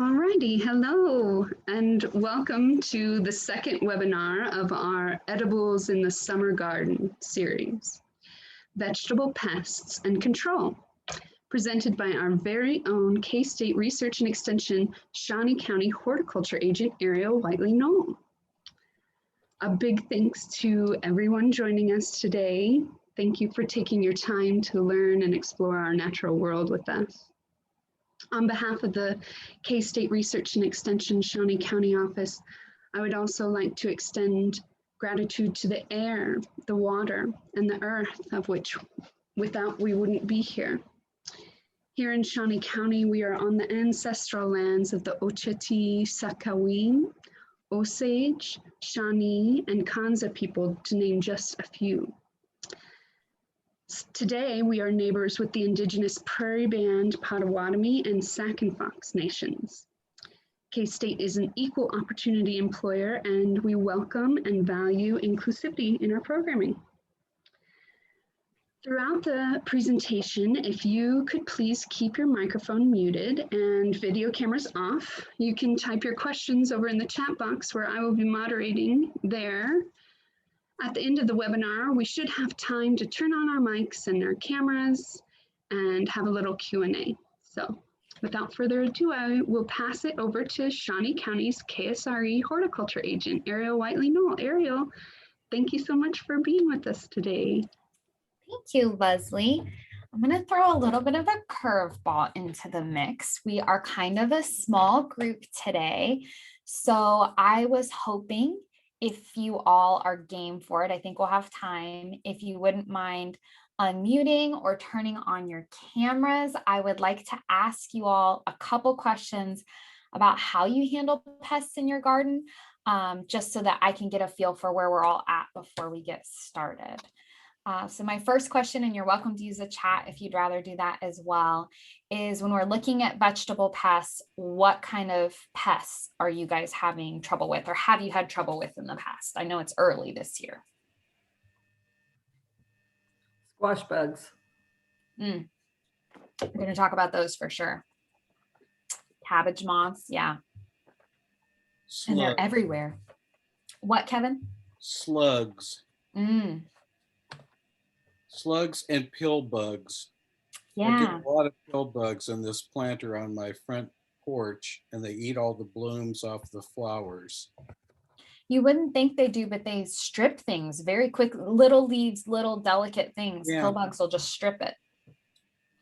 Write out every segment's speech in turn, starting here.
Alrighty, hello, and welcome to the second webinar of our Edibles in the Summer Garden series, Vegetable Pests and Control, presented by our very own K-State Research and Extension Shawnee County Horticulture Agent Ariel Whitely-Noll. A big thanks to everyone joining us today. Thank you for taking your time to learn and explore our natural world with us. On behalf of the K-State Research and Extension Shawnee County Office, I would also like to extend gratitude to the air, the water, and the earth, of which without we wouldn't be here. Here in Shawnee County, we are on the ancestral lands of the Oceti Sakawin, Osage, Shawnee, and Kanza people, to name just a few. Today, we are neighbors with the indigenous Prairie Band, Potawatomi, and Sac and Fox nations. K-State is an equal opportunity employer, and we welcome and value inclusivity in our programming. Throughout the presentation, if you could please keep your microphone muted and video cameras off, you can type your questions over in the chat box where I will be moderating there. At the end of the webinar, we should have time to turn on our mics and our cameras and have a little Q&A. So without further ado, I will pass it over to Shawnee County's KSRE Horticulture Agent, Ariel Whitely-Noll. Ariel, thank you so much for being with us today. Thank you, Leslie. I'm going to throw a little bit of a curveball into the mix. We are kind of a small group today, so I was hoping if you all are game for it, I think we'll have time. If you wouldn't mind unmuting or turning on your cameras, I would like to ask you all a couple questions about how you handle pests in your garden, just so that I can get a feel for where we're all at before we get started. So my first question, and you're welcome to use the chat if you'd rather do that as well, is when we're looking at vegetable pests, what kind of pests are you guys having trouble with, or have you had trouble with in the past? I know it's early this year. Squash bugs. We're going to talk about those for sure. Cabbage moths, yeah. And they're everywhere. What, Kevin? Slugs. Slugs and pill bugs. Yeah. I get a lot of pill bugs in this planter on my front porch, and they eat all the blooms off the flowers. You wouldn't think they do, but they strip things very quick. Little leaves, little delicate things. Yeah. Pill bugs will just strip it.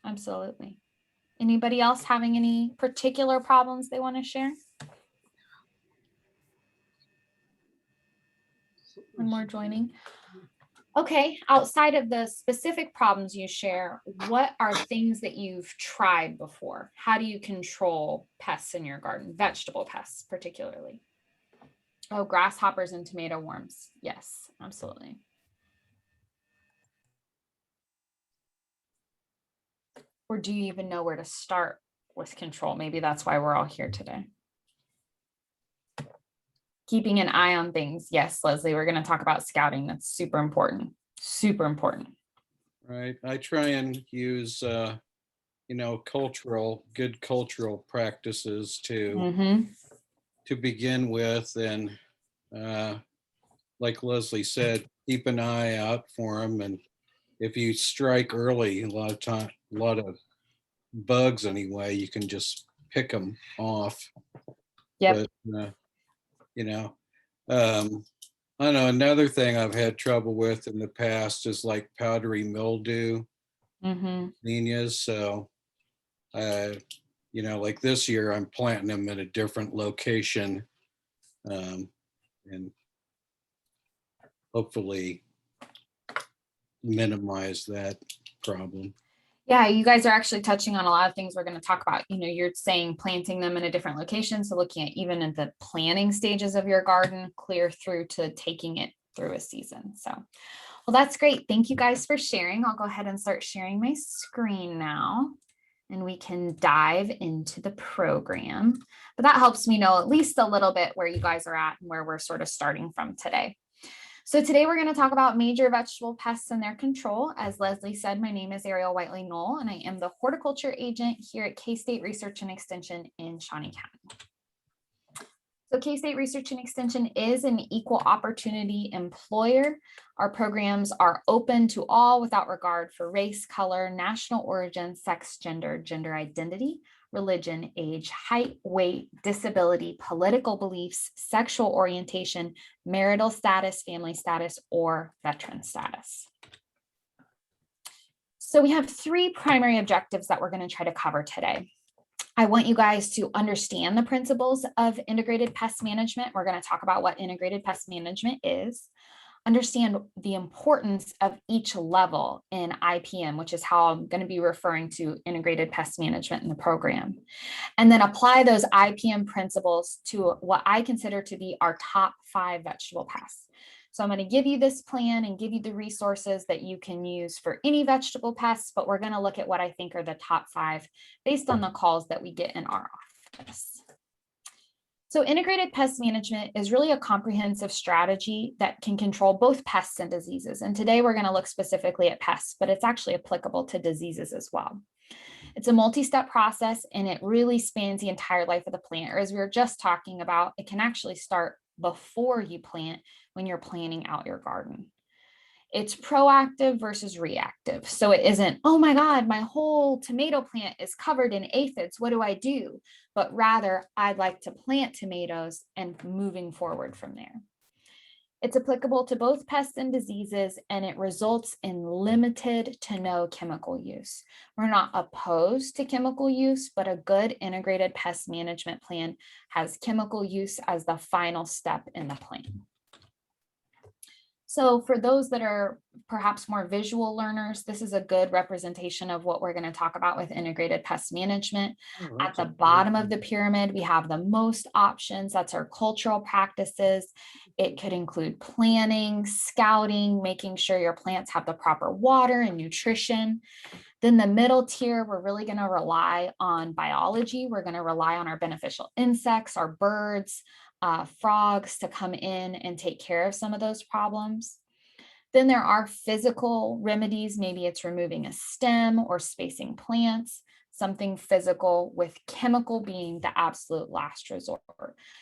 Absolutely. Anybody else having any particular problems they want to share? One more joining. Okay, outside of the specific problems you share, what are things that you've tried before? How do you control pests in your garden, vegetable pests particularly? Oh, grasshoppers and tomato worms. Yes, absolutely. Or do you even know where to start with control? Maybe that's why we're all here today. Keeping an eye on things. Yes, Leslie, we're going to talk about scouting. That's super important. Super important. Right. I try and use, good cultural practices to begin with. And like Leslie said, keep an eye out for them. And if you strike early, a lot of bugs anyway, you can just pick them off. Yep. But, I don't know, another thing I've had trouble with in the past is like powdery mildew, zinnias. So, like this year, I'm planting them in a different location, and hopefully minimize that problem. Yeah, you guys are actually touching on a lot of things we're going to talk about. You're saying planting them in a different location. So looking at even at the planning stages of your garden, clear through to taking it through a season. So, well, that's great. Thank you guys for sharing. I'll go ahead and start sharing my screen now, and we can dive into the program. But that helps me know at least a little bit where you guys are at and where we're sort of starting from today. So today we're going to talk about major vegetable pests and their control. As Leslie said, my name is Ariel Whitely-Noll, and I am the horticulture agent here at K-State Research and Extension in Shawnee County. So K-State Research and Extension is an equal opportunity employer. Our programs are open to all without regard for race, color, national origin, sex, gender, gender identity, religion, age, height, weight, disability, political beliefs, sexual orientation, marital status, family status, or veteran status. So we have three primary objectives that we're going to try to cover today. I want you guys to understand the principles of integrated pest management. We're going to talk about what integrated pest management is, understand the importance of each level in IPM, which is how I'm going to be referring to integrated pest management in the program, and then apply those IPM principles to what I consider to be our top 5 vegetable pests. So I'm going to give you this plan and give you the resources that you can use for any vegetable pests, but we're going to look at what I think are the top 5 based on the calls that we get in our office. So integrated pest management is really a comprehensive strategy that can control both pests and diseases. And today we're going to look specifically at pests, but it's actually applicable to diseases as well. It's a multi-step process and it really spans the entire life of the plant. Or as we were just talking about, it can actually start before you plant when you're planning out your garden. It's proactive versus reactive. So it isn't, oh my God, my whole tomato plant is covered in aphids. What do I do? But rather, I'd like to plant tomatoes and moving forward from there. It's applicable to both pests and diseases, and it results in limited to no chemical use. We're not opposed to chemical use, but a good integrated pest management plan has chemical use as the final step in the plan. So for those that are perhaps more visual learners, this is a good representation of what we're going to talk about with integrated pest management. At the bottom of the pyramid, we have the most options. That's our cultural practices. It could include planning, scouting, making sure your plants have the proper water and nutrition. Then the middle tier, we're really going to rely on biology. We're going to rely on our beneficial insects, our birds, frogs to come in and take care of some of those problems. Then there are physical remedies. Maybe it's removing a stem or spacing plants, something physical, with chemical being the absolute last resort.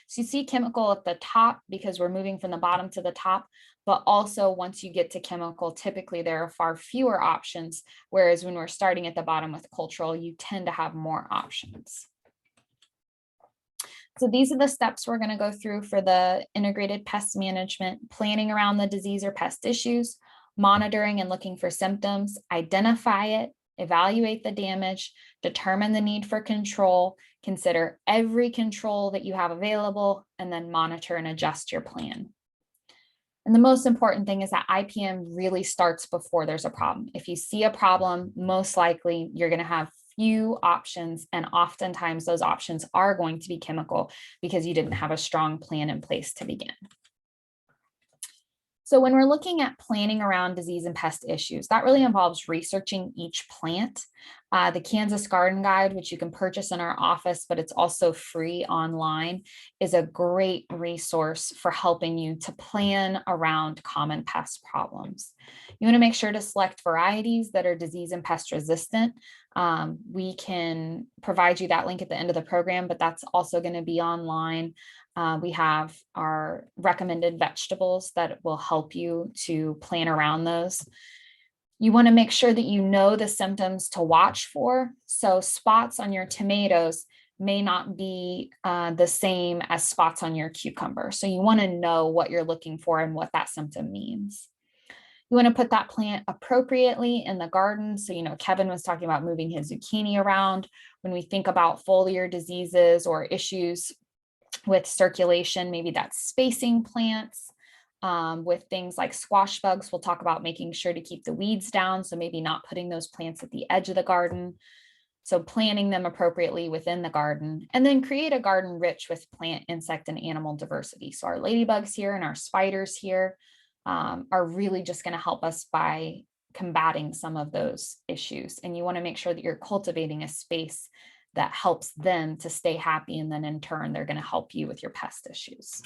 So you see chemical at the top because we're moving from the bottom to the top, but also once you get to chemical, typically there are far fewer options, whereas when we're starting at the bottom with cultural, you tend to have more options. So these are the steps we're going to go through for the integrated pest management: planning around the disease or pest issues, monitoring and looking for symptoms, identify it, evaluate the damage, determine the need for control, consider every control that you have available, and then monitor and adjust your plan. And the most important thing is that IPM really starts before there's a problem. If you see a problem, most likely you're going to have few options, and oftentimes those options are going to be chemical because you didn't have a strong plan in place to begin. So when we're looking at planning around disease and pest issues, that really involves researching each plant. The Kansas Garden Guide, which you can purchase in our office, but it's also free online, is a great resource for helping you to plan around common pest problems. You want to make sure to select varieties that are disease and pest resistant. We can provide you that link at the end of the program, but that's also going to be online. We have our recommended vegetables that will help you to plan around those. You want to make sure that you know the symptoms to watch for. So spots on your tomatoes may not be the same as spots on your cucumber. So you want to know what you're looking for and what that symptom means. You want to put that plant appropriately in the garden. So, Kevin was talking about moving his zucchini around. When we think about foliar diseases or issues with circulation, maybe that's spacing plants. With things like squash bugs, we'll talk about making sure to keep the weeds down. So maybe not putting those plants at the edge of the garden. So planting them appropriately within the garden, and then create a garden rich with plant, insect, and animal diversity. So our ladybugs here and our spiders here are really just going to help us by combating some of those issues. And you want to make sure that you're cultivating a space that helps them to stay happy. And then in turn, they're going to help you with your pest issues.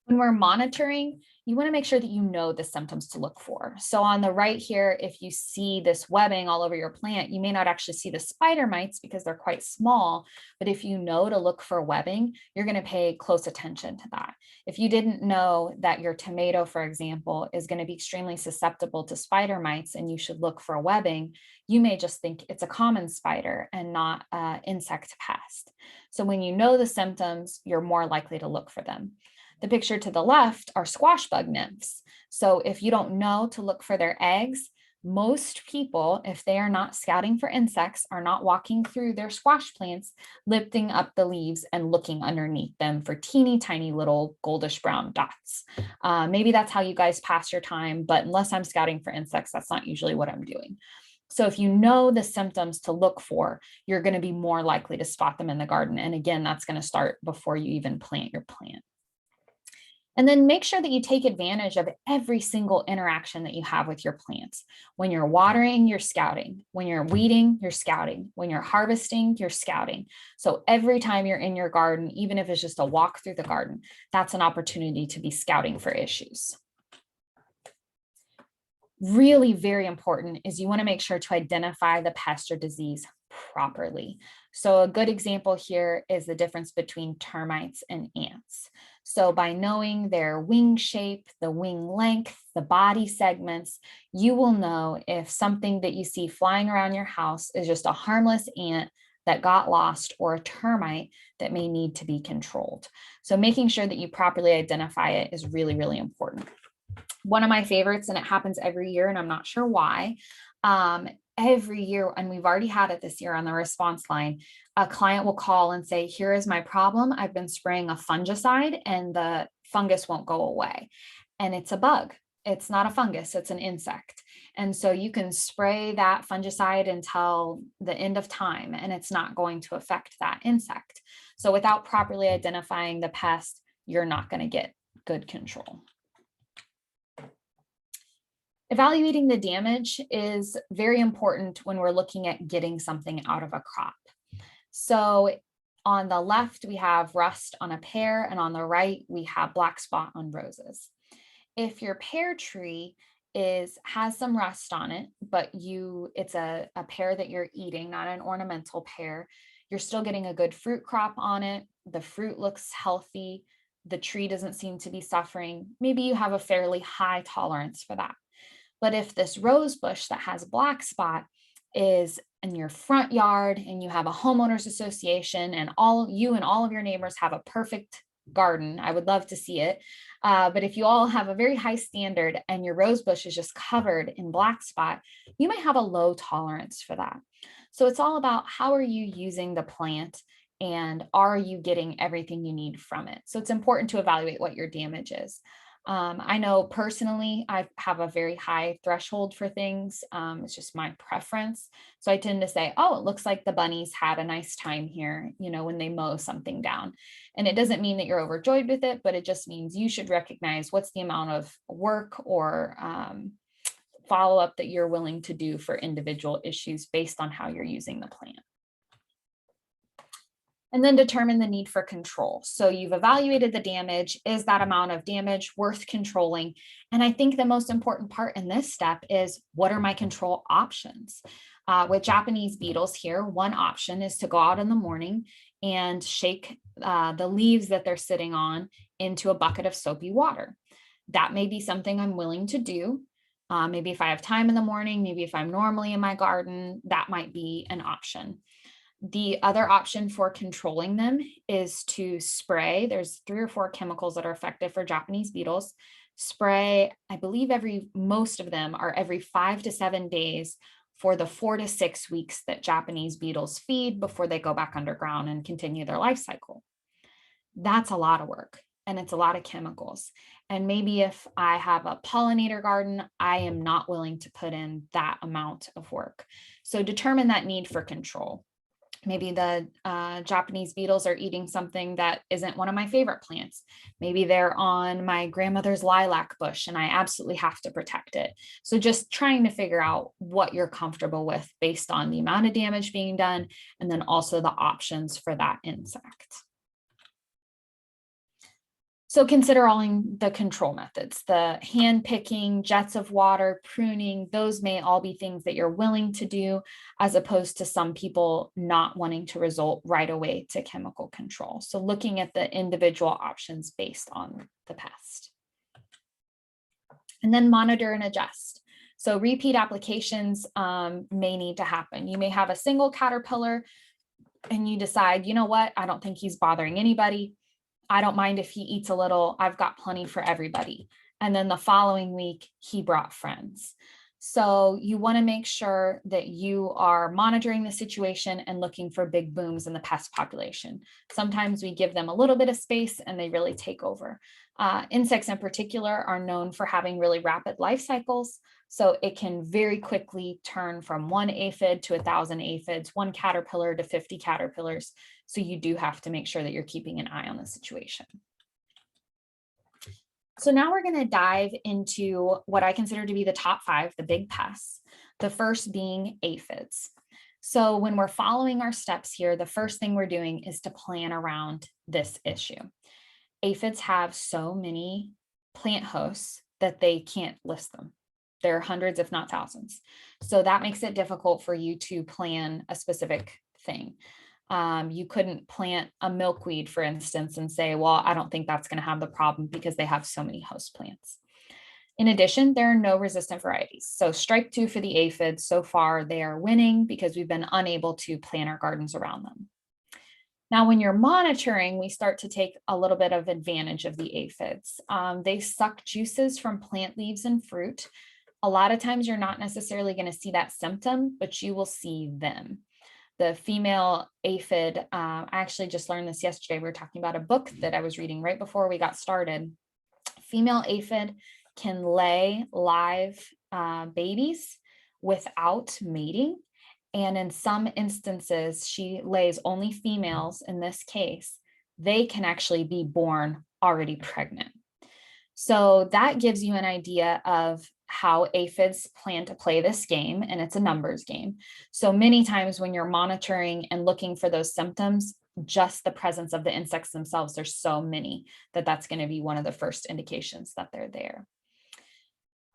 When we're monitoring, you want to make sure that you know the symptoms to look for. So on the right here, if you see this webbing all over your plant, you may not actually see the spider mites because they're quite small, but if you know to look for webbing, you're going to pay close attention to that. If you didn't know that your tomato, for example, is going to be extremely susceptible to spider mites and you should look for webbing, you may just think it's a common spider and not an insect pest. So when you know the symptoms, you're more likely to look for them. The picture to the left are squash bug nymphs. So if you don't know to look for their eggs, most people, if they are not scouting for insects, are not walking through their squash plants, lifting up the leaves and looking underneath them for teeny tiny little goldish brown dots. Maybe that's how you guys pass your time, but unless I'm scouting for insects, that's not usually what I'm doing. So if you know the symptoms to look for, you're going to be more likely to spot them in the garden. And again, that's going to start before you even plant your plant. And then make sure that you take advantage of every single interaction that you have with your plants. When you're watering, you're scouting. When you're weeding, you're scouting. When you're harvesting, you're scouting. So every time you're in your garden, even if it's just a walk through the garden, that's an opportunity to be scouting for issues. Really very important is you want to make sure to identify the pest or disease properly. So a good example here is the difference between termites and ants. So by knowing their wing shape, the wing length, the body segments, you will know if something that you see flying around your house is just a harmless ant that got lost or a termite that may need to be controlled. So making sure that you properly identify it is really, really important. One of my favorites, and it happens every year, and I'm not sure why, every year, and we've already had it this year on the response line, a client will call and say, here is my problem. I've been spraying a fungicide and the fungus won't go away. And it's a bug. It's not a fungus, it's an insect. And so you can spray that fungicide until the end of time, and it's not going to affect that insect. So without properly identifying the pest, you're not going to get good control. Evaluating the damage is very important when we're looking at getting something out of a crop. So on the left, we have rust on a pear, and on the right, we have black spot on roses. If your pear tree has some rust on it, but it's a pear that you're eating, not an ornamental pear, you're still getting a good fruit crop on it. The fruit looks healthy. The tree doesn't seem to be suffering. Maybe you have a fairly high tolerance for that. But if this rose bush that has black spot is in your front yard and you have a homeowners association and you and all of your neighbors have a perfect garden, I would love to see it. But if you all have a very high standard and your rose bush is just covered in black spot, you might have a low tolerance for that. So it's all about how are you using the plant and are you getting everything you need from it? So it's important to evaluate what your damage is. I know personally, I have a very high threshold for things. It's just my preference. So I tend to say, oh, it looks like the bunnies had a nice time here, when they mow something down. And it doesn't mean that you're overjoyed with it, but it just means you should recognize what's the amount of work or follow-up that you're willing to do for individual issues based on how you're using the plant. And then determine the need for control. So you've evaluated the damage. Is that amount of damage worth controlling? And I think the most important part in this step is, what are my control options? With Japanese beetles here, one option is to go out in the morning and shake the leaves that they're sitting on into a bucket of soapy water. That may be something I'm willing to do. Maybe if I have time in the morning, maybe if I'm normally in my garden, that might be an option. The other option for controlling them is to spray. There's 3 or 4 chemicals that are effective for Japanese beetles. Spray, I believe most of them are every 5 to 7 days for the 4 to 6 weeks that Japanese beetles feed before they go back underground and continue their life cycle. That's a lot of work and it's a lot of chemicals. And maybe if I have a pollinator garden, I am not willing to put in that amount of work. So determine that need for control. Maybe the Japanese beetles are eating something that isn't one of my favorite plants. Maybe they're on my grandmother's lilac bush and I absolutely have to protect it. So just trying to figure out what you're comfortable with based on the amount of damage being done and then also the options for that insect. So consider all the control methods, the hand picking, jets of water, pruning, those may all be things that you're willing to do, as opposed to some people not wanting to resort right away to chemical control. So looking at the individual options based on the pest. And then monitor and adjust. So repeat applications may need to happen. You may have a single caterpillar and you decide, you know what, I don't think he's bothering anybody. I don't mind if he eats a little, I've got plenty for everybody. And then the following week, he brought friends. So you want to make sure that you are monitoring the situation and looking for big booms in the pest population. Sometimes we give them a little bit of space and they really take over. Insects in particular are known for having really rapid life cycles. So it can very quickly turn from 1 aphid to 1,000 aphids, 1 caterpillar to 50 caterpillars. So you do have to make sure that you're keeping an eye on the situation. So now we're going to dive into what I consider to be the top 5, the big pests, the first being aphids. So when we're following our steps here, the first thing we're doing is to plan around this issue. Aphids have so many plant hosts that they can't list them. There are hundreds, if not thousands. So that makes it difficult for you to plan a specific thing. You couldn't plant a milkweed, for instance, and say, well, I don't think that's going to have the problem because they have so many host plants. In addition, there are no resistant varieties. So strike 2 for the aphids. So far, they are winning because we've been unable to plan our gardens around them. Now, when you're monitoring, we start to take a little bit of advantage of the aphids. They suck juices from plant leaves and fruit. A lot of times you're not necessarily going to see that symptom, but you will see them. The female aphid, I actually just learned this yesterday. We were talking about a book that I was reading right before we got started. Female aphid can lay live babies without mating. And in some instances, she lays only females. In this case, they can actually be born already pregnant. So that gives you an idea of how aphids plan to play this game, and it's a numbers game. So many times when you're monitoring and looking for those symptoms, just the presence of the insects themselves, there's so many that that's going to be one of the first indications that they're there.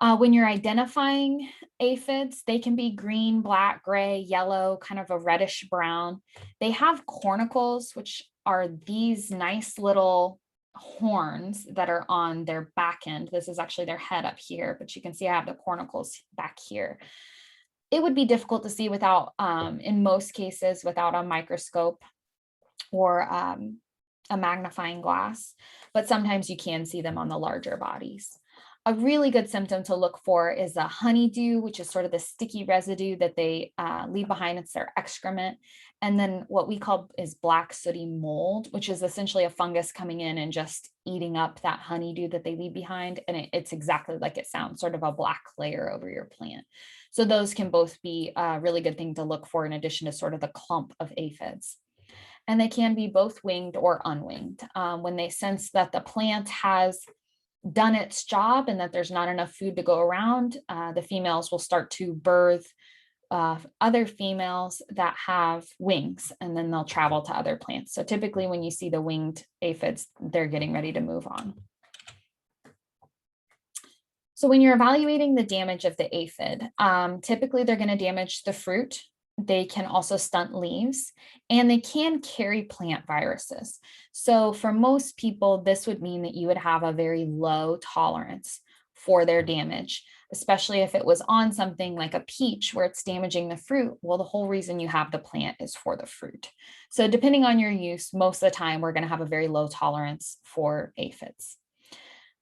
When you're identifying aphids, they can be green, black, gray, yellow, kind of a reddish brown. They have cornicles, which are these nice little horns that are on their back end. This is actually their head up here, but you can see I have the cornicles back here. It would be difficult to see without, in most cases, without a microscope or a magnifying glass, but sometimes you can see them on the larger bodies. A really good symptom to look for is a honeydew, which is sort of the sticky residue that they leave behind. It's their excrement. And then what we call is black sooty mold, which is essentially a fungus coming in and just eating up that honeydew that they leave behind. And it's exactly like it sounds, sort of a black layer over your plant. So those can both be a really good thing to look for in addition to sort of the clump of aphids. And they can be both winged or unwinged. When they sense that the plant has done its job and that there's not enough food to go around, the females will start to birth other females that have wings, and then they'll travel to other plants. So typically when you see the winged aphids, they're getting ready to move on. So when you're evaluating the damage of the aphid, typically they're going to damage the fruit. They can also stunt leaves, and they can carry plant viruses. So for most people, this would mean that you would have a very low tolerance for their damage, especially if it was on something like a peach where it's damaging the fruit. Well, the whole reason you have the plant is for the fruit. So depending on your use, most of the time, we're going to have a very low tolerance for aphids.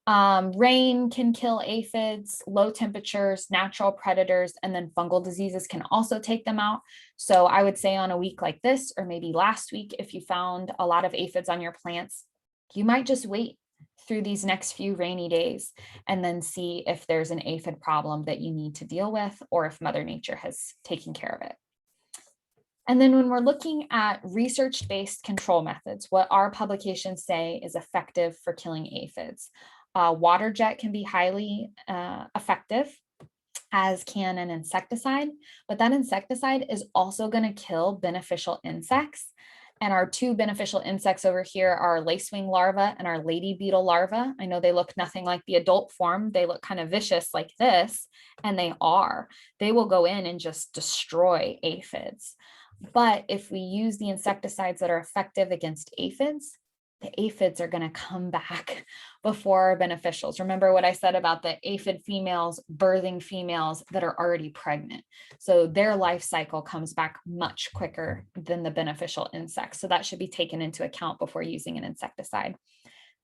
Rain can kill aphids, low temperatures, natural predators, and then fungal diseases can also take them out. So I would say on a week like this, or maybe last week, if you found a lot of aphids on your plants, you might just wait through these next few rainy days and then see if there's an aphid problem that you need to deal with, or if Mother Nature has taken care of it. And then when we're looking at research-based control methods, what our publications say is effective for killing aphids. Water jet can be highly effective, as can an insecticide, but that insecticide is also going to kill beneficial insects And our two beneficial insects over here are lacewing larvae and our lady beetle larvae. I know they look nothing like the adult form. They look kind of vicious like this, and they are. They will go in and just destroy aphids. But if we use the insecticides that are effective against aphids, the aphids are going to come back before our beneficials. Remember what I said about the aphid females birthing females that are already pregnant. So their life cycle comes back much quicker than the beneficial insects. So that should be taken into account before using an insecticide.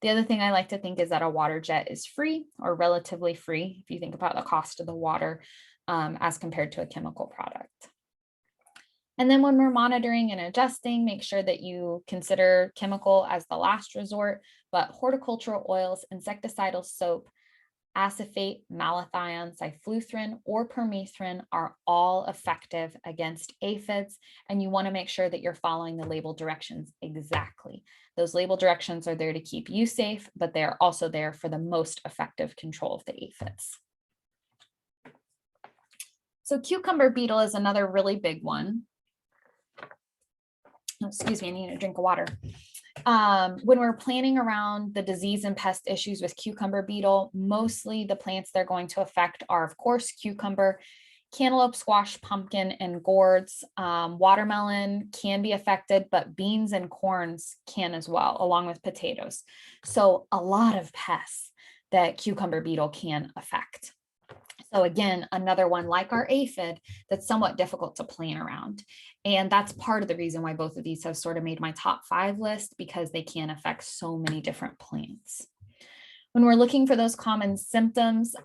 The other thing I like to think is that a water jet is free or relatively free if you think about the cost of the water as compared to a chemical product. And then when we're monitoring and adjusting, make sure that you consider chemical as the last resort, but horticultural oils, insecticidal soap, acephate, malathion, cyfluthrin, or permethrin are all effective against aphids. And you want to make sure that you're following the label directions exactly. Those label directions are there to keep you safe, but they're also there for the most effective control of the aphids. So cucumber beetle is another really big one. Excuse me, I need a drink of water. When we're planning around the disease and pest issues with cucumber beetle, mostly the plants they're going to affect are, of course, cucumber, cantaloupe, squash, pumpkin, and gourds. Watermelon can be affected, but beans and corns can as well, along with potatoes. So a lot of pests that cucumber beetle can affect. So again, another one like our aphid that's somewhat difficult to plan around. And that's part of the reason why both of these have sort of made my top 5 list, because they can affect so many different plants. When we're looking for those common symptoms,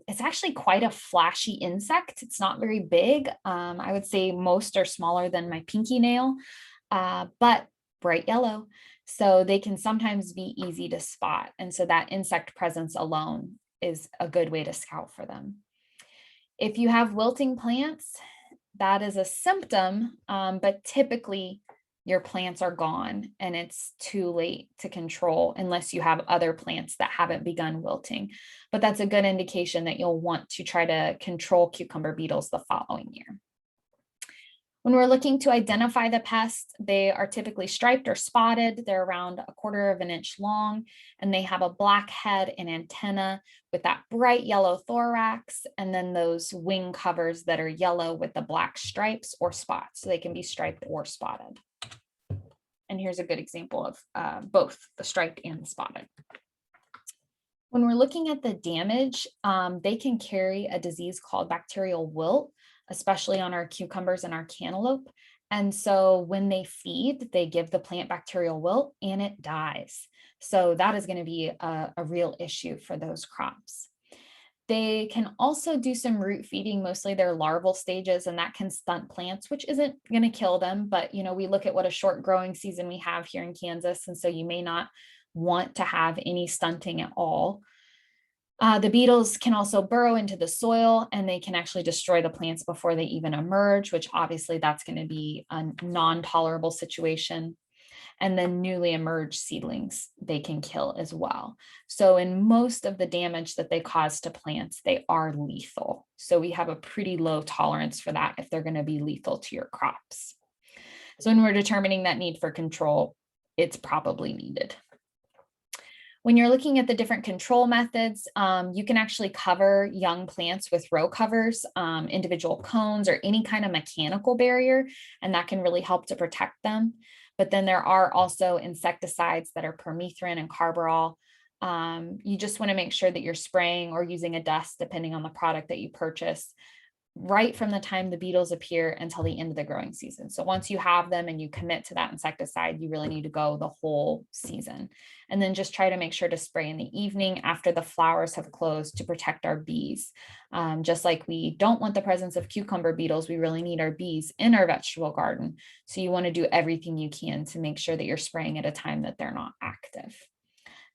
it's actually quite a flashy insect. It's not very big. I would say most are smaller than my pinky nail, but bright yellow. So they can sometimes be easy to spot. And so that insect presence alone is a good way to scout for them. If you have wilting plants, that is a symptom, but typically your plants are gone and it's too late to control unless you have other plants that haven't begun wilting. But that's a good indication that you'll want to try to control cucumber beetles the following year. When we're looking to identify the pest, they are typically striped or spotted. They're around 1/4 of an inch long, and they have a black head and antenna with that bright yellow thorax, and then those wing covers that are yellow with the black stripes or spots. So they can be striped or spotted. And here's a good example of both the striped and the spotted. When we're looking at the damage, they can carry a disease called bacterial wilt, especially on our cucumbers and our cantaloupe. And so when they feed, they give the plant bacterial wilt and it dies. So that is going to be a real issue for those crops. They can also do some root feeding, mostly their larval stages, and that can stunt plants, which isn't going to kill them. But, you know, we look at what a short growing season we have here in Kansas. And so you may not want to have any stunting at all. The beetles can also burrow into the soil and they can actually destroy the plants before they even emerge, which obviously that's going to be a non-tolerable situation. And then newly emerged seedlings, they can kill as well. So in most of the damage that they cause to plants, they are lethal. So we have a pretty low tolerance for that if they're going to be lethal to your crops. So when we're determining that need for control, it's probably needed. When you're looking at the different control methods, you can actually cover young plants with row covers, individual cones, or any kind of mechanical barrier, and that can really help to protect them. But then there are also insecticides that are permethrin and carbaryl. You just want to make sure that you're spraying or using a dust, depending on the product that you purchase, right from the time the beetles appear until the end of the growing season. So once you have them and you commit to that insecticide, you really need to go the whole season. And then just try to make sure to spray in the evening after the flowers have closed to protect our bees. Just like we don't want the presence of cucumber beetles, we really need our bees in our vegetable garden. So you want to do everything you can to make sure that you're spraying at a time that they're not active.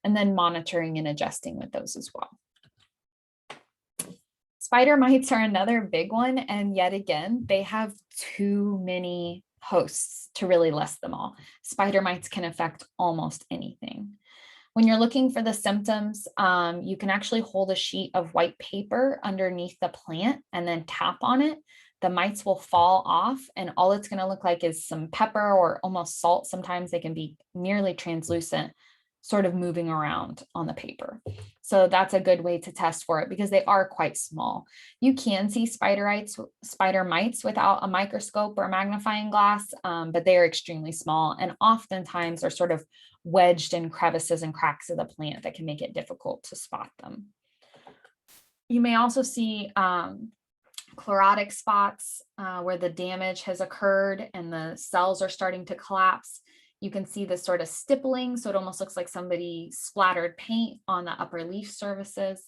And then monitoring and adjusting with those as well. Spider mites are another big one, and yet again, they have too many hosts to really list them all. Spider mites can affect almost anything. When you're looking for the symptoms, you can actually hold a sheet of white paper underneath the plant and then tap on it. the mites will fall off and all it's going to look like is some pepper or almost salt. Sometimes they can be nearly translucent, sort of moving around on the paper. So that's a good way to test for it because they are quite small. You can see spider mites without a microscope or magnifying glass, but they are extremely small and oftentimes are sort of wedged in crevices and cracks of the plant that can make it difficult to spot them. You may also see chlorotic spots where the damage has occurred and the cells are starting to collapse. You can see this sort of stippling, so it almost looks like somebody splattered paint on the upper leaf surfaces.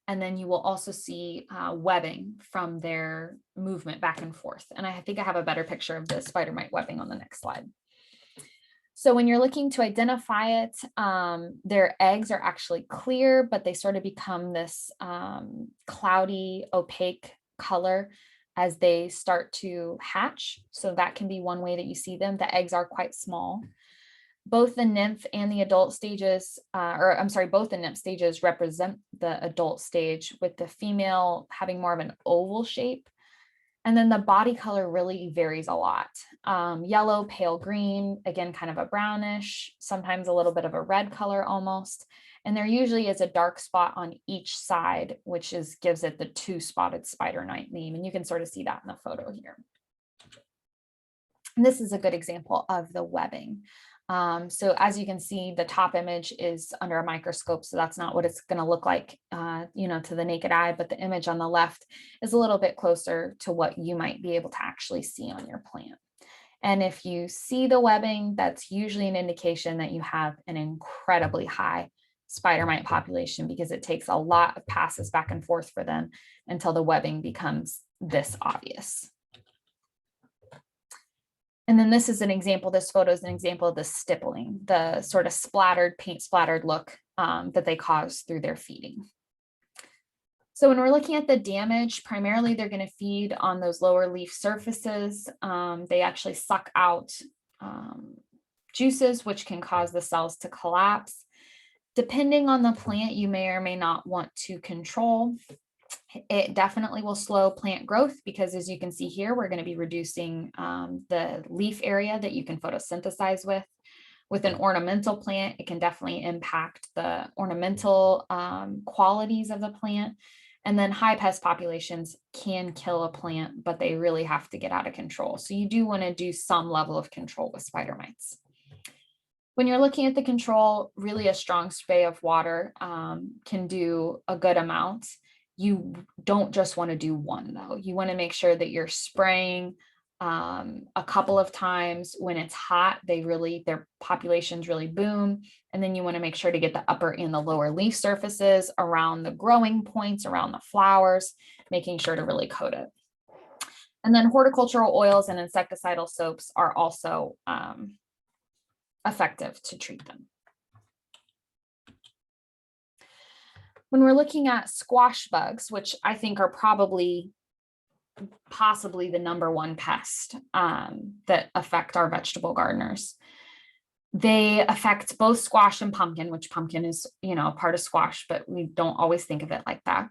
And then you will also see webbing from their movement back and forth. And I think I have a better picture of the spider mite webbing on the next slide. So when you're looking to identify it, their eggs are actually clear, but they sort of become this cloudy, opaque color as they start to hatch. So that can be one way that you see them. The eggs are quite small. Both the nymph and the adult stages, both the nymph stages represent the adult stage, with the female having more of an oval shape. And then the body color really varies a lot. Yellow, pale green, again, kind of a brownish, sometimes a little bit of a red color almost. And there usually is a dark spot on each side, which gives it the two-spotted spider mite name. And you can sort of see that in the photo here. And this is a good example of the webbing. So as you can see, the top image is under a microscope, so that's not what it's going to look like, to the naked eye, but the image on the left is a little bit closer to what you might be able to actually see on your plant. And if you see the webbing, that's usually an indication that you have an incredibly high spider mite population, because it takes a lot of passes back and forth for them until the webbing becomes this obvious. And then this is an example, this photo is an example of the stippling, the sort of paint splattered look that they cause through their feeding. So when we're looking at the damage, primarily they're going to feed on those lower leaf surfaces. They actually suck out juices, which can cause the cells to collapse. Depending on the plant, you may or may not want to control. It definitely will slow plant growth because, as you can see here, we're going to be reducing the leaf area that you can photosynthesize with. With an ornamental plant, it can definitely impact the ornamental qualities of the plant. And then high pest populations can kill a plant, but they really have to get out of control. So you do want to do some level of control with spider mites. When you're looking at the control, really a strong spray of water can do a good amount. You don't just want to do one though. You want to make sure that you're spraying a couple of times. When it's hot, their populations really boom. And then you want to make sure to get the upper and the lower leaf surfaces around the growing points, around the flowers, making sure to really coat it. And then horticultural oils and insecticidal soaps are also effective to treat them. When we're looking at squash bugs, which I think are possibly the number one pest that affect our vegetable gardeners, they affect both squash and pumpkin, which pumpkin is, a part of squash, but we don't always think of it like that.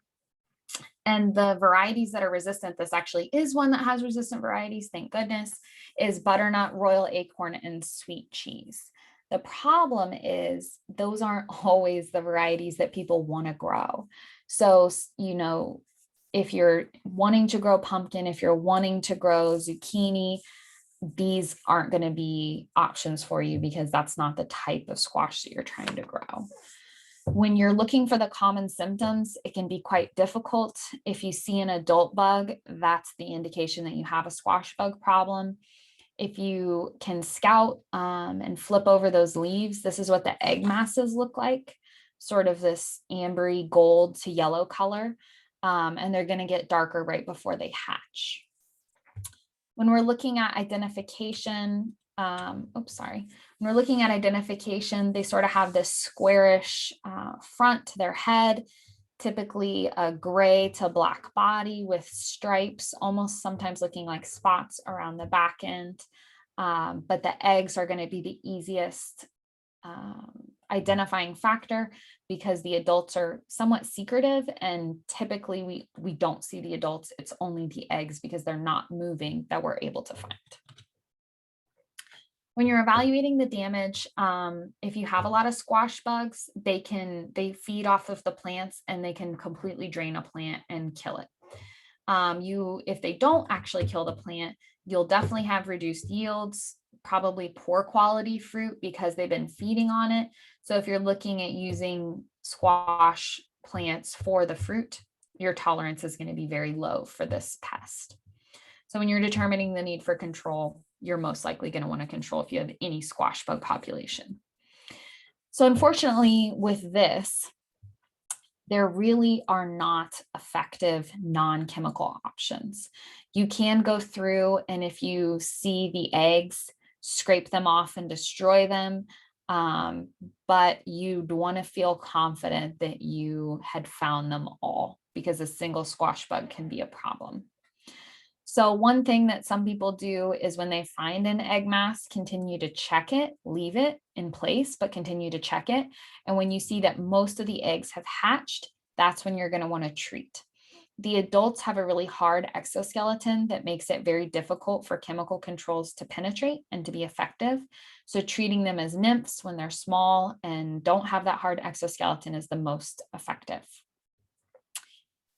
And the varieties that are resistant, this actually is one that has resistant varieties, thank goodness, is butternut, royal acorn, and sweet cheese. The problem is those aren't always the varieties that people want to grow. So, if you're wanting to grow pumpkin, if you're wanting to grow zucchini, these aren't going to be options for you because that's not the type of squash that you're trying to grow. When you're looking for the common symptoms, it can be quite difficult. If you see an adult bug, that's the indication that you have a squash bug problem. If you can scout and flip over those leaves, this is what the egg masses look like, sort of this ambery gold to yellow color, and they're going to get darker right before they hatch. When we're looking at identification, when we're looking at identification, they sort of have this squarish front to their head, typically a gray to black body with stripes, almost sometimes looking like spots around the back end. But the eggs are going to be the easiest identifying factor because the adults are somewhat secretive, and typically we don't see the adults. It's only the eggs because they're not moving that we're able to find. When you're evaluating the damage, if you have a lot of squash bugs, they feed off of the plants and they can completely drain a plant and kill it. If they don't actually kill the plant, you'll definitely have reduced yields, probably poor quality fruit because they've been feeding on it. So if you're looking at using squash plants for the fruit, your tolerance is going to be very low for this pest. So when you're determining the need for control, you're most likely going to want to control if you have any squash bug population. So unfortunately with this, there really are not effective non-chemical options. You can go through, and if you see the eggs, scrape them off and destroy them. But you'd want to feel confident that you had found them all, because a single squash bug can be a problem. So one thing that some people do is when they find an egg mass, continue to check it, leave it in place, but continue to check it. And when you see that most of the eggs have hatched, that's when you're going to want to treat. The adults have a really hard exoskeleton that makes it very difficult for chemical controls to penetrate and to be effective. So treating them as nymphs when they're small and don't have that hard exoskeleton is the most effective.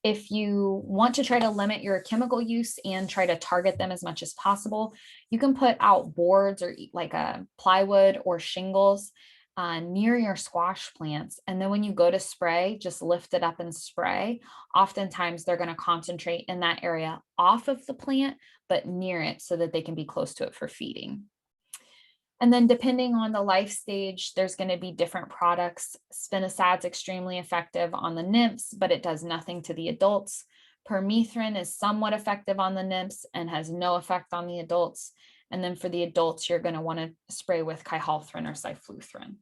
If you want to try to limit your chemical use and try to target them as much as possible, you can put out boards or like a plywood or shingles near your squash plants. And then when you go to spray, just lift it up and spray. Oftentimes they're going to concentrate in that area off of the plant, but near it so that they can be close to it for feeding. And then depending on the life stage, there's going to be different products. Spinosad's extremely effective on the nymphs, but it does nothing to the adults. Permethrin is somewhat effective on the nymphs and has no effect on the adults. And then for the adults, you're going to want to spray with chihalthrin or cyfluthrin.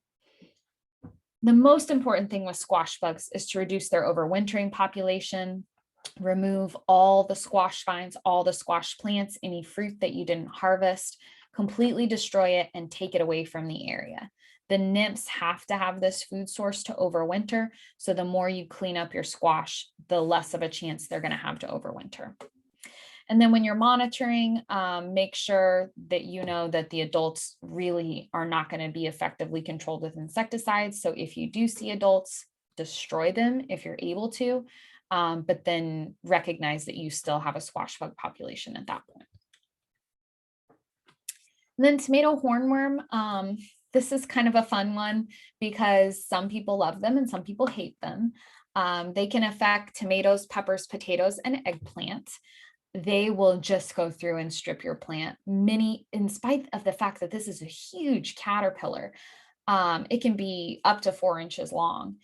The most important thing with squash bugs is to reduce their overwintering population, remove all the squash vines, all the squash plants, any fruit that you didn't harvest, completely destroy it and take it away from the area. The nymphs have to have this food source to overwinter. So the more you clean up your squash, the less of a chance they're going to have to overwinter. And then when you're monitoring, make sure that you know that the adults really are not going to be effectively controlled with insecticides. So if you do see adults, destroy them if you're able to, but then recognize that you still have a squash bug population at that point. And then tomato hornworm, this is kind of a fun one because some people love them and some people hate them. They can affect tomatoes, peppers, potatoes, and eggplant. They will just go through and strip your plant. In spite of the fact that this is a huge caterpillar, it can be up to 4 inches long.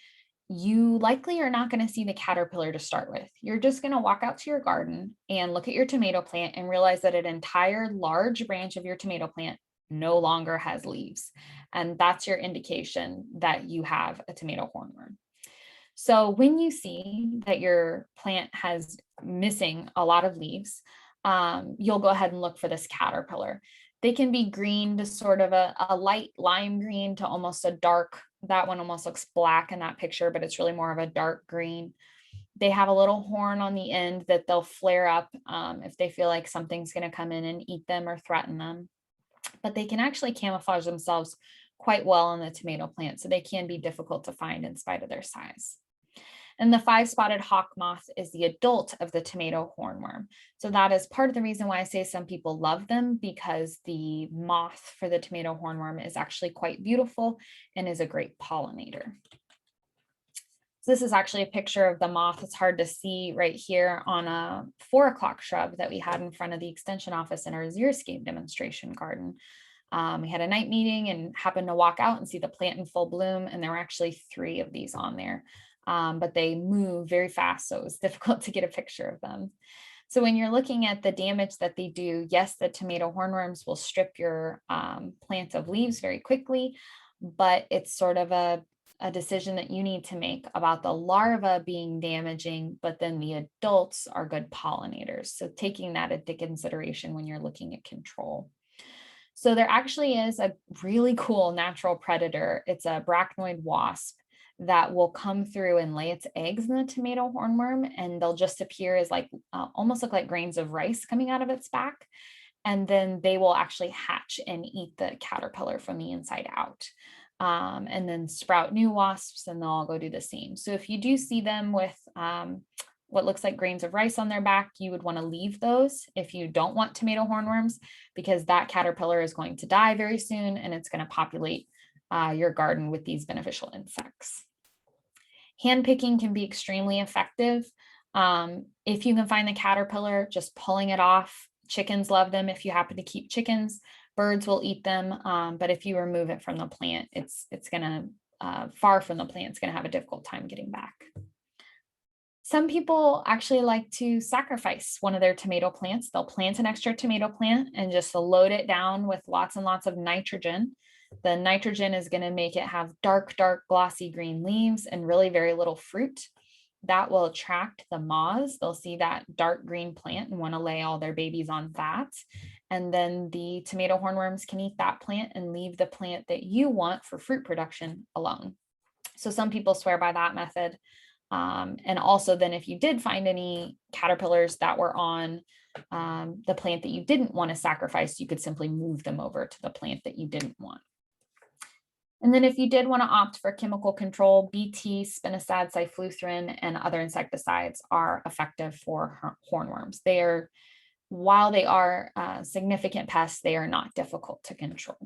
You likely are not going to see the caterpillar to start with. You're just going to walk out to your garden and look at your tomato plant and realize that an entire large branch of your tomato plant no longer has leaves. And that's your indication that you have a tomato hornworm. So when you see that your plant has missing a lot of leaves, you'll go ahead and look for this caterpillar. They can be green to sort of a light lime green to almost a dark. That one almost looks black in that picture, but it's really more of a dark green. They have a little horn on the end that they'll flare up if they feel like something's going to come in and eat them or threaten them. But they can actually camouflage themselves quite well on the tomato plant, so they can be difficult to find in spite of their size. And the 5-spotted hawk moth is the adult of the tomato hornworm. So that is part of the reason why I say some people love them, because the moth for the tomato hornworm is actually quite beautiful and is a great pollinator. So this is actually a picture of the moth. It's hard to see right here on a 4 o'clock shrub that we had in front of the extension office in our xeriscape demonstration garden. We had a night meeting and happened to walk out and see the plant in full bloom, and there were actually 3 of these on there. But they move very fast, so it was difficult to get a picture of them. So when you're looking at the damage that they do, yes, the tomato hornworms will strip your plant of leaves very quickly, but it's sort of a decision that you need to make about the larva being damaging, but then the adults are good pollinators. So taking that into consideration when you're looking at control. So there actually is a really cool natural predator. It's a arachnoid wasp that will come through and lay its eggs in the tomato hornworm, and they'll just appear as like almost look like grains of rice coming out of its back. And then they will actually hatch and eat the caterpillar from the inside out. And then sprout new wasps, and they'll all go do the same. So if you do see them with what looks like grains of rice on their back, you would want to leave those if you don't want tomato hornworms, because that caterpillar is going to die very soon, and it's going to populate your garden with these beneficial insects. Hand picking can be extremely effective. If you can find the caterpillar, just pulling it off. Chickens love them if you happen to keep chickens. Birds will eat them, but if you remove it from the plant, it's going to, far from the plant, it's going to have a difficult time getting back. Some people actually like to sacrifice one of their tomato plants. They'll plant an extra tomato plant and just load it down with lots and lots of nitrogen. The nitrogen is going to make it have dark, glossy green leaves and really very little fruit. That will attract the moths. They'll see that dark green plant and want to lay all their babies on that. And then the tomato hornworms can eat that plant and leave the plant that you want for fruit production alone. So some people swear by that method. And also then if you did find any caterpillars that were on the plant that you didn't want to sacrifice, you could simply move them over to the plant that you didn't want. And then if you did want to opt for chemical control, BT, spinosad, cyfluthrin, and other insecticides are effective for hornworms. While they are significant pests, they are not difficult to control.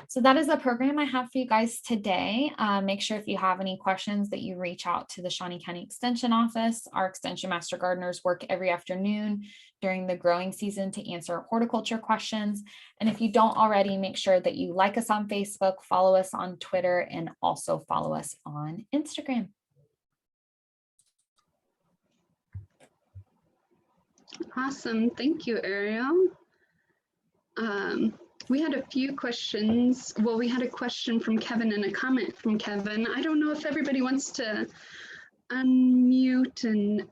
So that is the program I have for you guys today. Make sure if you have any questions that you reach out to the Shawnee County Extension Office. Our Extension Master Gardeners work every afternoon during the growing season to answer horticulture questions. And if you don't already, make sure that you like us on Facebook, follow us on Twitter, and also follow us on Instagram. Awesome. Thank you, Ariel. We had a few questions. Well, we had a question from Kevin and a comment from Kevin. I don't know if everybody wants to unmute and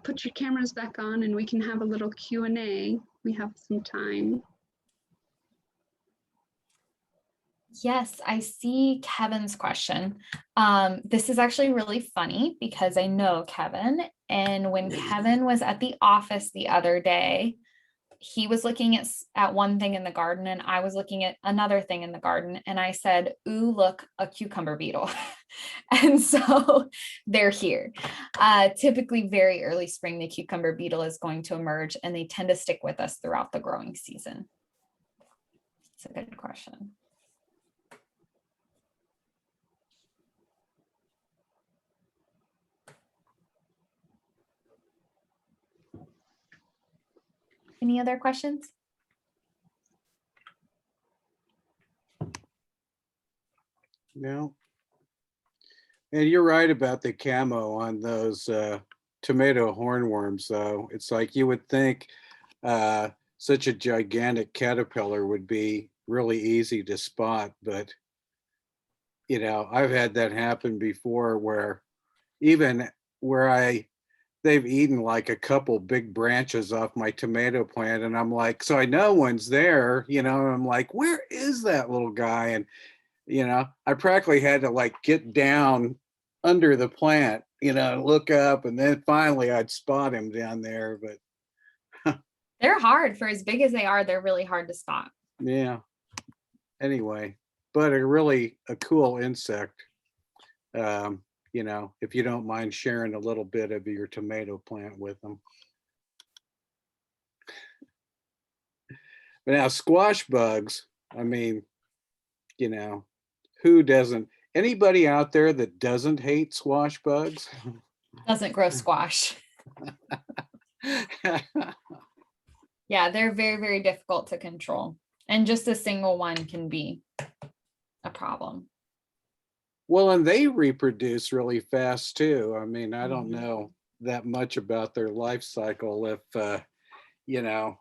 put your cameras back on, and we can have a little Q&A. We have some time. Yes, I see Kevin's question. This is actually really funny because I know Kevin, and when Kevin was at the office the other day, he was looking at one thing in the garden and I was looking at another thing in the garden, and I said, "Ooh, look, a cucumber beetle." And so they're here. Typically very early spring, the cucumber beetle is going to emerge, and they tend to stick with us throughout the growing season. It's a good question. Any other questions? No. And you're right about the camo on those tomato hornworms, though. It's like you would think such a gigantic caterpillar would be really easy to spot, but you know, I've had that happen before where even where they've eaten like a couple big branches off my tomato plant, and I'm like, so I know one's there, you know, and I'm like, where is that little guy? And you know, I practically had to like get down under the plant, you know, look up, and then finally I'd spot him down there. But they're hard. For as big as they are, they're really hard to spot. Yeah. Anyway, but a cool insect. You know, if you don't mind sharing a little bit of your tomato plant with them. But now squash bugs, I mean, you know, who doesn't? Anybody out there that doesn't hate squash bugs? Doesn't grow squash. Yeah, they're very, very difficult to control. And just a single one can be a problem. Well, and they reproduce really fast too. I mean, I don't know that much about their life cycle if, you know,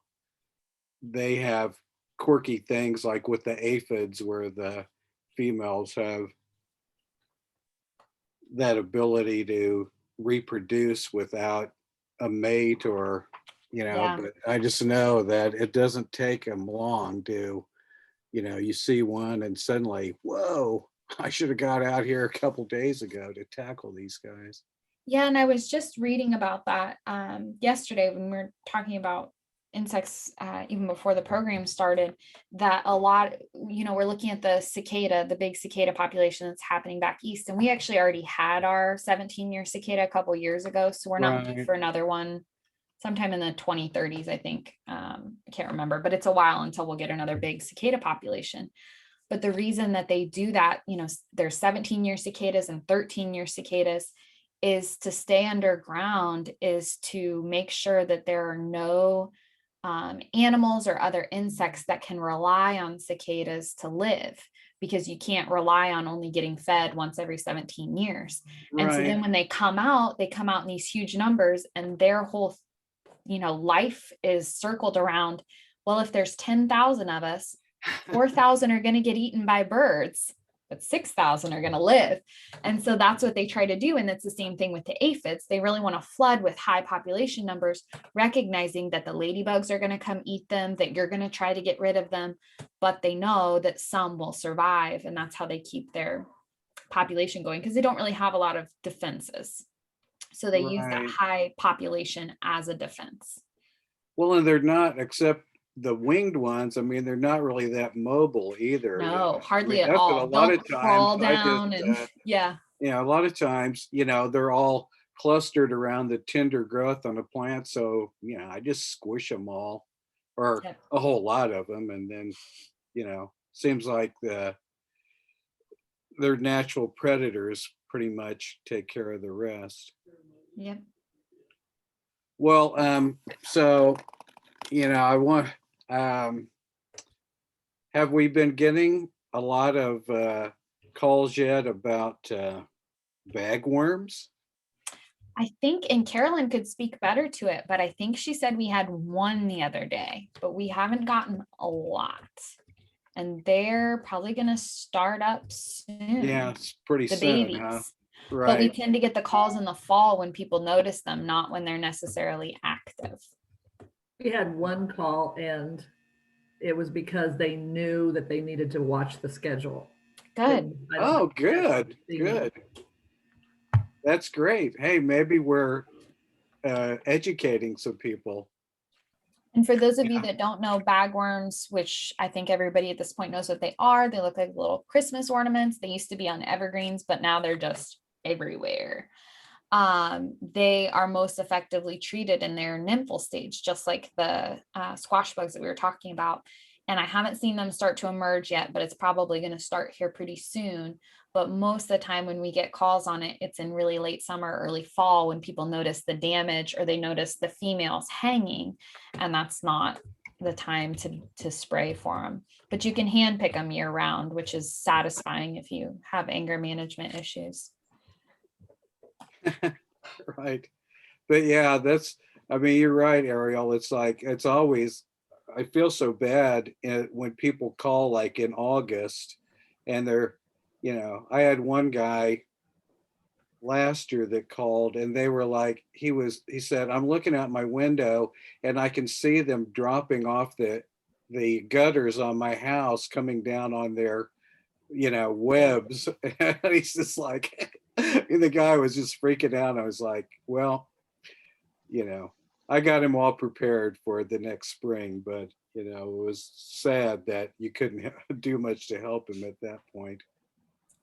they have quirky things like with the aphids where the females have that ability to reproduce without a mate or Yeah. but I just know that it doesn't take them long to, you see one and suddenly, whoa, I should have got out here a couple days ago to tackle these guys. Yeah, and I was just reading about that yesterday when we were talking about insects, even before the program started, that a lot, we're looking at the big cicada population that's happening back east. And we actually already had our 17-year cicada a couple years ago. So we're not due Right. for another one sometime in the 2030s, I think. I can't remember, but it's a while until we'll get another big cicada population. But the reason that they do that, there's 17-year cicadas and 13-year cicadas, is to stay underground, is to make sure that there are no animals or other insects that can rely on cicadas to live, because you can't rely on only getting fed once every 17 years. And so then when they come out in these huge numbers, and their whole, life is circled around, well, if there's 10,000 of us, 4,000 are going to get eaten by birds, but 6,000 are going to live. And so that's what they try to do. And it's the same thing with the aphids. They really want to flood with high population numbers, recognizing that the ladybugs are going to come eat them, that you're going to try to get rid of them, but they know that some will survive. And that's how they keep their population going, because they don't really have a lot of defenses. So they use that high population as a defense. Well, and they're not, except the winged ones, I mean, they're not really that mobile either. No, hardly at all. A lot of crawl times, down and yeah. A lot of times, they're all clustered around the tender growth on a plant. So, I just squish them all, or a whole lot of them. And then, seems like their natural predators pretty much take care of the rest. Yep. Well, so, I want, have we been getting a lot of calls yet about bagworms? I think, and Carolyn could speak better to it, but I think she said we had one the other day, but we haven't gotten a lot. And they're probably going to start up soon. Yeah, it's pretty the soon, babies. huh? Right. But we tend to get the calls in the fall when people notice them, not when they're necessarily active. We had one call, and it was because they knew that they needed to watch the schedule. Good. Oh, good. Good. That's great. Hey, maybe we're educating some people. And for those of you that don't know bagworms, which I think everybody at this point knows what they are, they look like little Christmas ornaments. They used to be on evergreens, but now they're just everywhere. They are most effectively treated in their nymphal stage, just like the squash bugs that we were talking about. And I haven't seen them start to emerge yet, but it's probably going to start here pretty soon. But most of the time when we get calls on it, it's in really late summer, early fall, when people notice the damage or they notice the females hanging, and that's not the time to spray for them. But you can hand pick them year round, which is satisfying if you have anger management issues. Right. But yeah, you're right, Ariel. It's like, it's always, I feel so bad when people call like in August, and they're, I had one guy last year that called, and they were like, he said, I'm looking out my window and I can see them dropping off the gutters on my house, coming down on their, webs. And he's just like, and the guy was just freaking out. I was like, well, I got him all prepared for the next spring, but it was sad that you couldn't do much to help him at that point.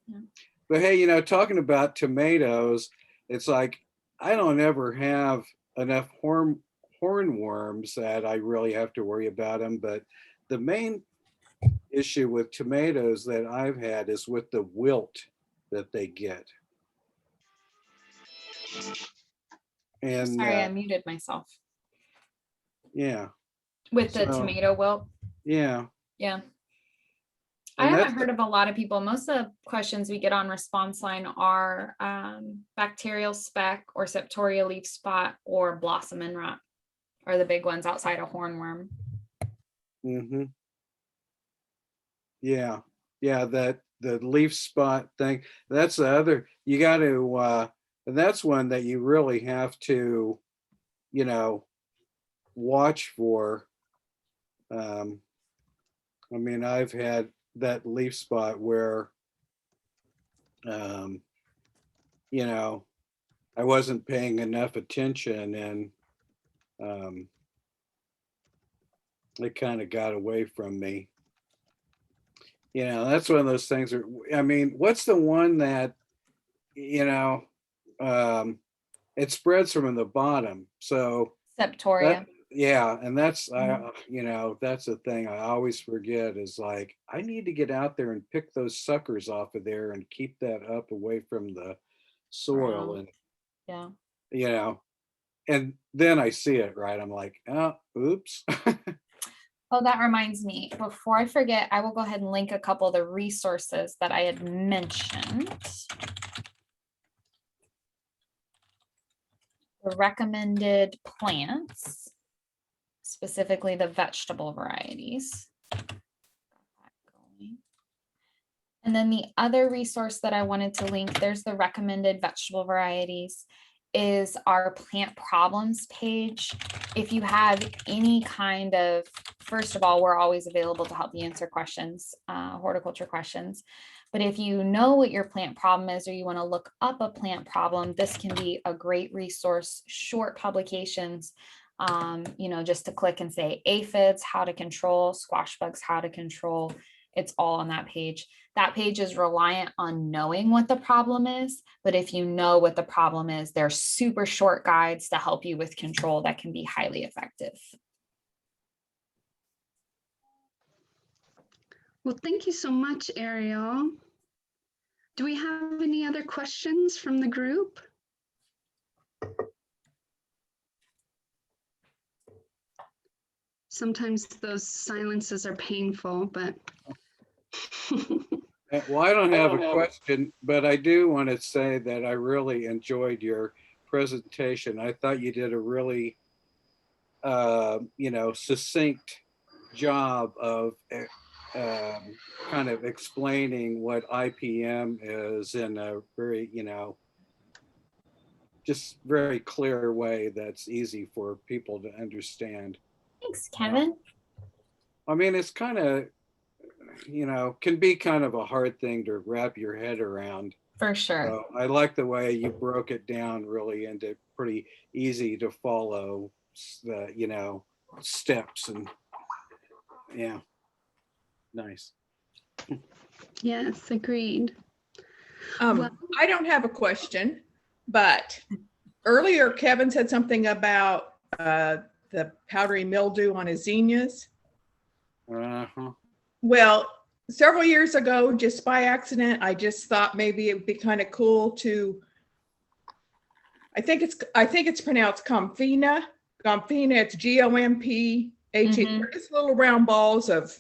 Yeah. But hey, talking about tomatoes, it's like, I don't ever have enough hornworms that I really have to worry about them. But the main issue with tomatoes that I've had is with the wilt that they get. And sorry, I muted myself. Yeah. With the tomato wilt. Yeah. Yeah. I haven't heard of a lot of people. Most of the questions we get on response line are bacterial speck or Septoria leaf spot or blossom end rot are the big ones outside of hornworm. Mm-hmm. Yeah. Yeah. The leaf spot thing, that's the other, you got to, and that's one that you really have to, watch for. I mean, I've had that leaf spot where, you know, I wasn't paying enough attention, and it kind of got away from me. You know, that's one of those things where, I mean, what's the one that, you know, it spreads from the bottom. So Septoria. yeah, and that's you know, that's the thing I always forget is like I need to get out there and pick those suckers off of there and keep that up away from the soil. Wow. And Yeah. you know, and then I see it, right? I'm like, oh, oops. Oh, that reminds me, before I forget, I will go ahead and link a couple of the resources that I had mentioned. The recommended plants, specifically the vegetable varieties. And then the other resource that I wanted to link, there's the recommended vegetable varieties, is our plant problems page. If you have any kind of, first of all, we're always available to help you answer questions, horticulture questions. But if you know what your plant problem is, or you want to look up a plant problem, this can be a great resource, short publications, you know, just to click and say aphids, how to control, squash bugs, how to control. It's all on that page. That page is reliant on knowing what the problem is, but if you know what the problem is, there are super short guides to help you with control that can be highly effective. Well, thank you so much, Ariel. Do we have any other questions from the group? Sometimes those silences are painful, but. Well, I don't have a question, but I do want to say that I really enjoyed your presentation. I thought you did a really, you know, succinct job of kind of explaining what IPM is in a very, you know, just very clear way that's easy for people to understand. Thanks, Kevin. I mean, it's kind of, you know, can be kind of a hard thing to wrap your head around. For sure. So I like the way you broke it down really into pretty easy to follow, you know, steps, and yeah, nice. Yes, agreed. I don't have a question, but earlier Kevin said something about the powdery mildew on his zinnias. Uh-huh. Well, several years ago, just by accident, I just thought maybe it would be kind of cool to, I think it's pronounced Gomphena. Gomphena, it's Gomphe. They're just little round balls of,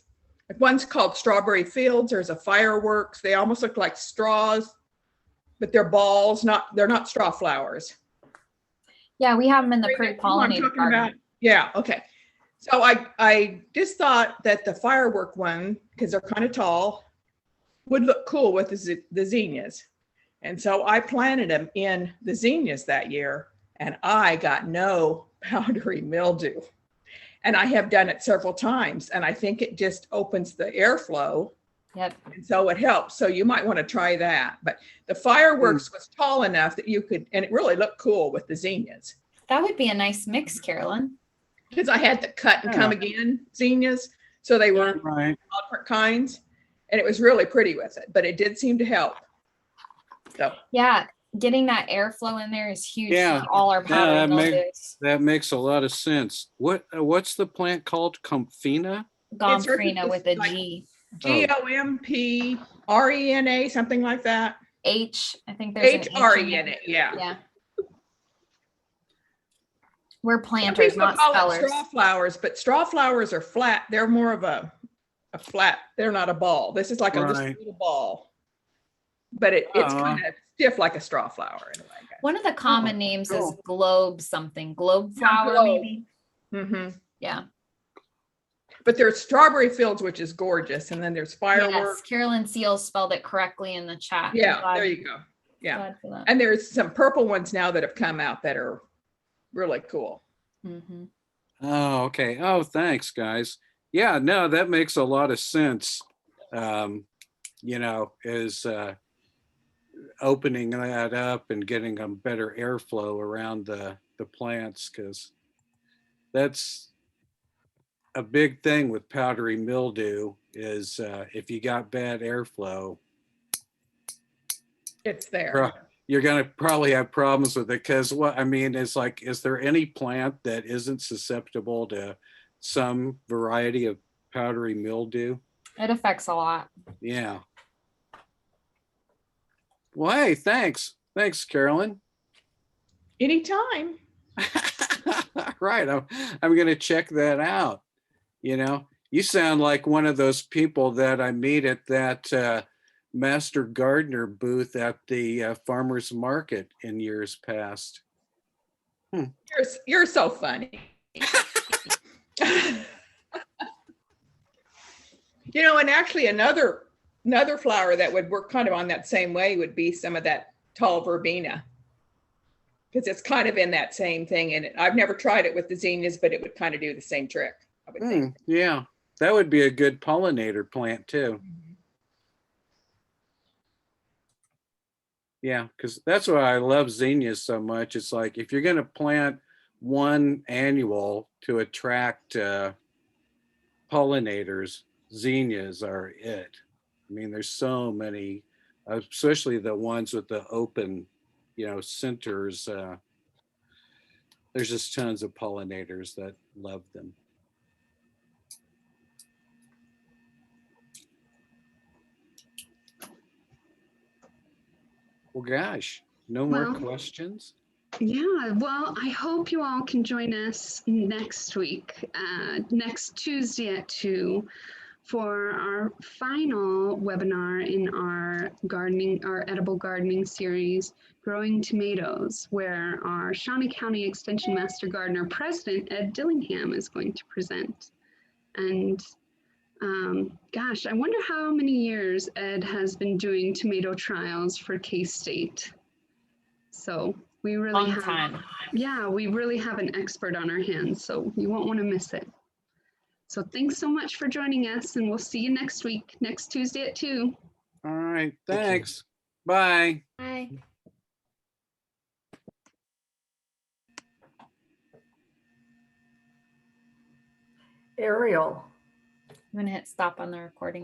one's called Strawberry Fields. There's a Fireworks. They almost look like straws, but they're balls, they're not straw flowers. Yeah, we have them in the pre-pollinated garden. Yeah, okay. So I just thought that the Firework one, because they're kind of tall, would look cool with the zinnias. And so I planted them in the zinnias that year, and I got no powdery mildew. And I have done it several times, and I think it just opens the airflow. Yep. And so it helps. So you might want to try that. But the Fireworks was tall enough that you could, and it really looked cool with the zinnias. That would be a nice mix, Carolyn. Because I had the cut and come again zinnias, so they were all different kinds, and it was really pretty with it. But it did seem to help. So yeah, getting that airflow in there is huge for all our that makes a lot of sense. What's the plant called? Gomphena? Gomphena with a G. Gomprena, something like that. H, I think there's an HRENA, yeah. We're planters, not spellers. Straw flowers, but straw flowers are flat. They're more of a flat. They're not a ball. This is like just a little ball, but it's kind of stiff like a straw flower. Anyway. One of the common names is globe something, globe flower maybe. Yeah. But there's Strawberry Fields, which is gorgeous, and then there's Fireworks. Yes, Carolyn Seals spelled it correctly in the chat. Yeah, there you go. Yeah, and there's some purple ones now that have come out that are really cool. Oh, okay. Oh, thanks, guys. Yeah, no, that makes a lot of sense. Is opening that up and getting a better airflow around the plants, because that's a big thing with powdery mildew is if you got bad airflow, It's there. you're going to probably have problems with it. Because what I mean is, like, is there any plant that isn't susceptible to some variety of powdery mildew? It affects a lot. Yeah. Well, hey, thanks. Thanks, Carolyn. Anytime. Right. I'm going to check that out. You sound like one of those people that I meet at that Master Gardener booth at the farmer's market in years past. You're so funny. And actually another flower that would work kind of on that same way would be some of that tall verbena, because it's kind of in that same thing. And I've never tried it with the zinnias, but it would kind of do the same trick, I would think. Yeah, that would be a good pollinator plant too. Yeah, because that's why I love zinnias so much. It's like, if you're going to plant one annual to attract pollinators, zinnias are it. I mean, there's so many, especially the ones with the open, centers. There's just tons of pollinators that love them. Well, gosh, no more questions? Yeah, well, I hope you all can join us next week, next Tuesday at 2, for our final webinar in our edible gardening series, Growing Tomatoes, where our Shawnee County Extension Master Gardener President, Ed Dillingham, is going to present. And gosh, I wonder how many years Ed has been doing tomato trials for K-State. So we really Long time. Yeah, we really have an expert on our hands, so you won't want to miss it. So thanks so much for joining us, and we'll see you next week, next Tuesday at 2. All right, thanks. Bye. Bye. Ariel. I'm going to hit stop on the recording.